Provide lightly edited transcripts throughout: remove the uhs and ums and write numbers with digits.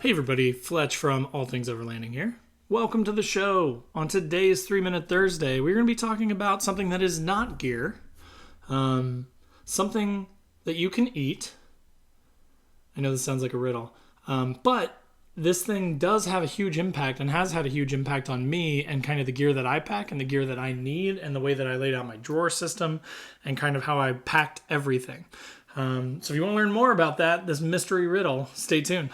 Hey everybody, Fletch from All Things Overlanding here. Welcome to the show. On today's 3-Minute Thursday, we're going to be talking about something that is not gear, something that you can eat. I know this sounds like a riddle, but this thing does have a huge impact and has had a huge impact on me and kind of the gear that I pack and the gear that I need and the way that I laid out my drawer system and kind of how I packed everything. So if you want to learn more about that, this mystery riddle, stay tuned.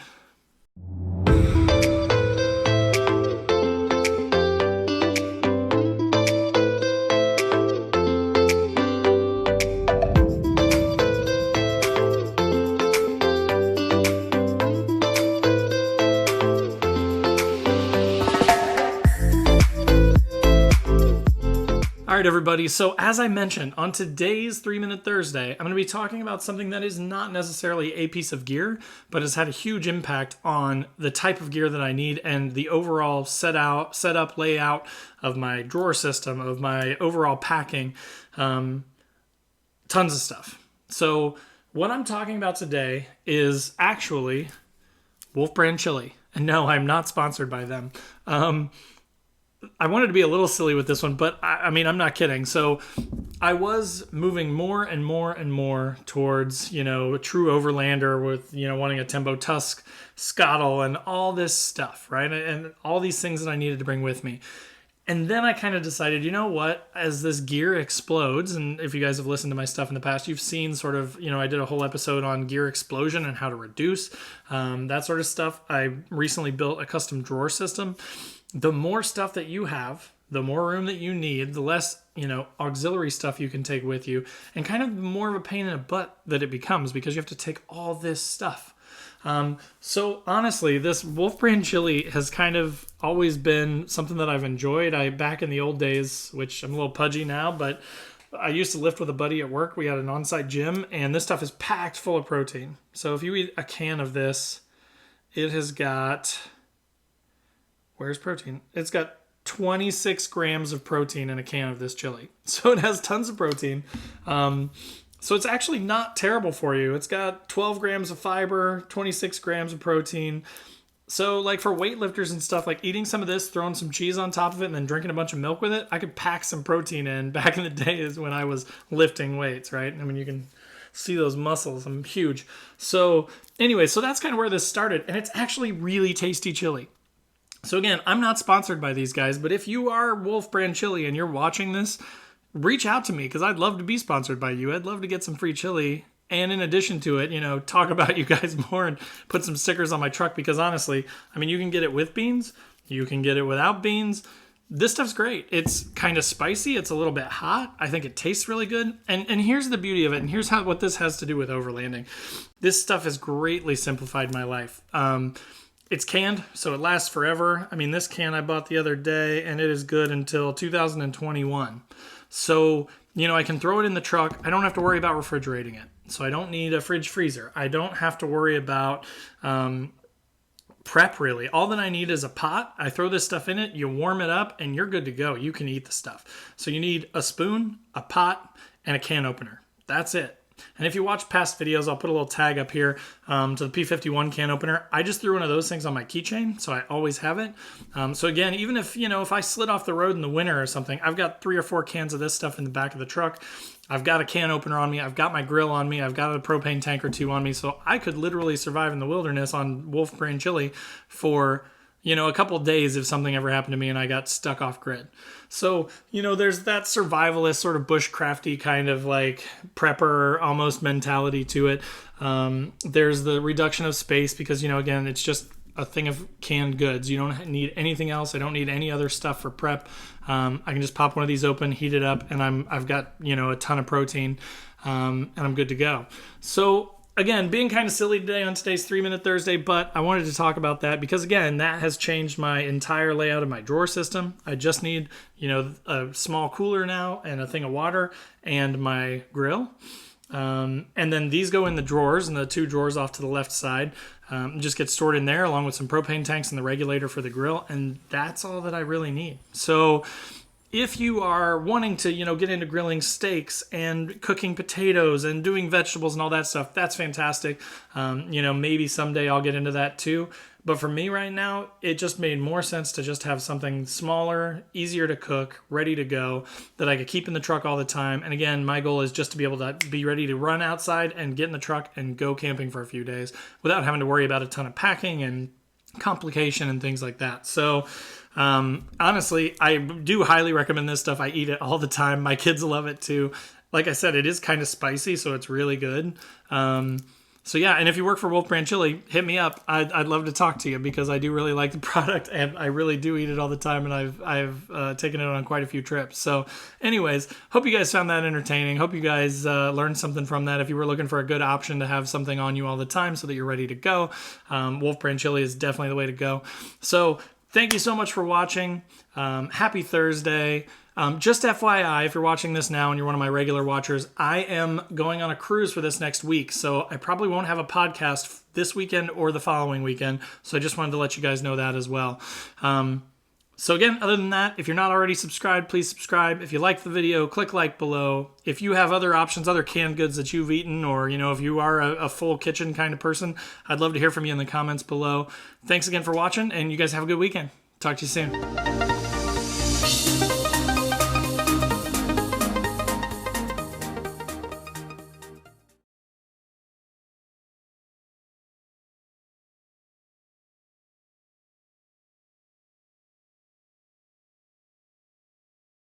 All right, everybody. So as I mentioned, on today's 3-Minute Thursday, I'm going to be talking about something that is not necessarily a piece of gear, but has had a huge impact on the type of gear that I need and the overall setup, layout of my drawer system, of my overall packing, tons of stuff. So what I'm talking about today is actually Wolf Brand Chili. And no, I'm not sponsored by them. I wanted to be a little silly with this one, but I mean, I'm not kidding. So I was moving more and more and more towards, a true overlander with, wanting a Tembo Tusk scuttle and all this stuff, right? And all these things that I needed to bring with me. And then I kind of decided, you know what, as this gear explodes, and if you guys have listened to my stuff in the past, you've seen sort of, I did a whole episode on gear explosion and how to reduce that sort of stuff. I recently built a custom drawer system. The more stuff that you have, the more room that you need, the less, auxiliary stuff you can take with you, and kind of more of a pain in the butt that it becomes because you have to take all this stuff. So honestly, this Wolf Brand Chili has kind of always been something that I've enjoyed. Back in the old days, which I'm a little pudgy now, but I used to lift with a buddy at work. We had an on-site gym, and this stuff is packed full of protein. So if you eat a can of this, it has got... Where's protein? It's got 26 grams of protein in a can of this chili. So it has tons of protein. So it's actually not terrible for you. It's got 12 grams of fiber, 26 grams of protein. So like for weightlifters and stuff, like eating some of this, throwing some cheese on top of it, and then drinking a bunch of milk with it, I could pack some protein in back in the days when I was lifting weights, right? I mean, you can see those muscles. I'm huge. So anyway, so that's kind of where this started. And it's actually really tasty chili. So again, I'm not sponsored by these guys, but if you are Wolf Brand Chili and you're watching this, reach out to me because I'd love to be sponsored by you. I'd love to get some free chili. And in addition to it, talk about you guys more and put some stickers on my truck because honestly, I mean, you can get it with beans. You can get it without beans. This stuff's great. It's kind of spicy. It's a little bit hot. I think it tastes really good. And here's the beauty of it. And here's what this has to do with overlanding. This stuff has greatly simplified my life. It's canned, so it lasts forever. I mean, this can I bought the other day, and it is good until 2021. So, I can throw it in the truck. I don't have to worry about refrigerating it. So I don't need a fridge freezer. I don't have to worry about prep, really. All that I need is a pot. I throw this stuff in it, you warm it up, and you're good to go. You can eat the stuff. So you need a spoon, a pot, and a can opener. That's it. And if you watch past videos, I'll put a little tag up here to the P51 can opener. I just threw one of those things on my keychain, so I always have it. So again, even if, if I slid off the road in the winter or something, I've got 3 or 4 cans of this stuff in the back of the truck. I've got a can opener on me. I've got my grill on me. I've got a propane tank or 2 on me. So I could literally survive in the wilderness on Wolf Brand Chili for... a couple of days if something ever happened to me and I got stuck off grid. So, there's that survivalist sort of bushcrafty kind of like prepper almost mentality to it. There's the reduction of space because, again, it's just a thing of canned goods. You don't need anything else. I don't need any other stuff for prep. I can just pop one of these open, heat it up, and I've got, a ton of protein, and I'm good to go. So, again, being kind of silly today on today's 3-Minute Thursday, but I wanted to talk about that because, again, that has changed my entire layout of my drawer system. I just need, a small cooler now and a thing of water and my grill. And then these go in the drawers, and the 2 drawers off to the left side just get stored in there along with some propane tanks and the regulator for the grill, and that's all that I really need. So if you are wanting to, get into grilling steaks and cooking potatoes and doing vegetables and all that stuff, that's fantastic. Maybe someday I'll get into that too. But for me right now, it just made more sense to just have something smaller, easier to cook, ready to go, that I could keep in the truck all the time. And again, my goal is just to be able to be ready to run outside and get in the truck and go camping for a few days without having to worry about a ton of packing and complication and things like that. So honestly, I do highly recommend this stuff. I eat it all the time. My kids love it too. Like I said, it is kind of spicy, so it's really good. So yeah, and if you work for Wolf Brand Chili, hit me up. I'd love to talk to you because I do really like the product and I really do eat it all the time, and I've taken it on quite a few trips. So anyways, hope you guys found that entertaining. Hope you guys learned something from that. If you were looking for a good option to have something on you all the time so that you're ready to go, Wolf Brand Chili is definitely the way to go. So thank you so much for watching. Happy Thursday. Just FYI, if you're watching this now and you're one of my regular watchers, I am going on a cruise for this next week, so I probably won't have a podcast this weekend or the following weekend, so I just wanted to let you guys know that as well. So again, other than that, if you're not already subscribed, please subscribe. If you like the video, click like below. If you have other options, other canned goods that you've eaten, or if you are a full kitchen kind of person, I'd love to hear from you in the comments below. Thanks again for watching, and you guys have a good weekend. Talk to you soon.